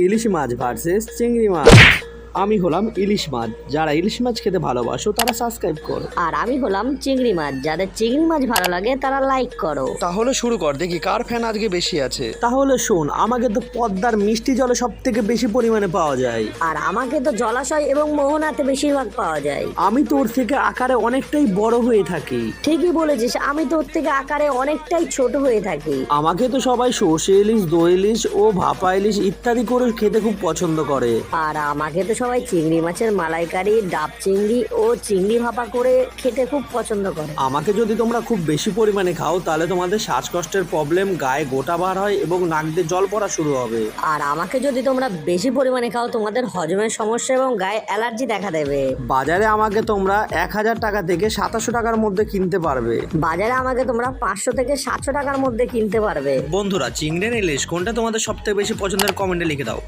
ইলিশ মাছ versus চিংড়ি মাছ। আমি হলাম ইলিশ মাছ, যারা ইলিশ মাছ খেতে ভালোবাসো তারা সাবস্ক্রাইব করো। আর আমি হলাম চিংড়ি মাছ, যাদের চিংড়ি মাছ ভালো লাগে তারা লাইক করো। তাহলে শুরু কর, দেখি কার ফ্যান আজকে বেশি আছে। তাহলে শোন, আমাকে তো পদ্মার মিষ্টি জলে সব থেকে বেশি পরিমাণে পাওয়া যায়। আর আমাকে তো জলাশয় এবং মোহনাতে বেশিরভাগ পাওয়া যায়। আমি তোর থেকে আকারে অনেকটাই বড় হয়ে থাকি। ঠিকই বলেছিস, আমি তোর থেকে আকারে অনেকটাই ছোট হয়ে থাকি। আমাকে তো সবাই সর্ষে ইলিশ, দই ইলিশ ও ভাপা ইলিশ ইত্যাদি করে খেতে খুব পছন্দ করে। আর আমাকে তো সবাই চিংড়ি মাছের মালাইকারি, ডাব চিংড়ি ও চিংড়ি ভাপা করে খেতে খুব পছন্দ করে। আমাকে যদি তোমরা খুব বেশি পরিমাণে খাও তাহলে তোমাদের শ্বাসকষ্টের প্রবলেম, গায়ে গোটা বার হয় এবং নাক দিয়ে জল পড়া শুরু হবে। আর আমাকে যদি তোমরা বেশি পরিমাণে খাও তোমাদের হজমের সমস্যা এবং গায়ে অ্যালার্জি দেখা দেবে। বাজারে আমাকে তোমরা 1000 টাকা থেকে 2700 টাকার মধ্যে কিনতে পারবে। বাজারে আমাকে তোমরা 500 থেকে 700 টাকার মধ্যে কিনতে পারবে। বন্ধুরা, চিংড়ি না ইলিশ কোনটা তোমাদের সবথেকে বেশি পছন্দের কমেন্টে লিখে দাও।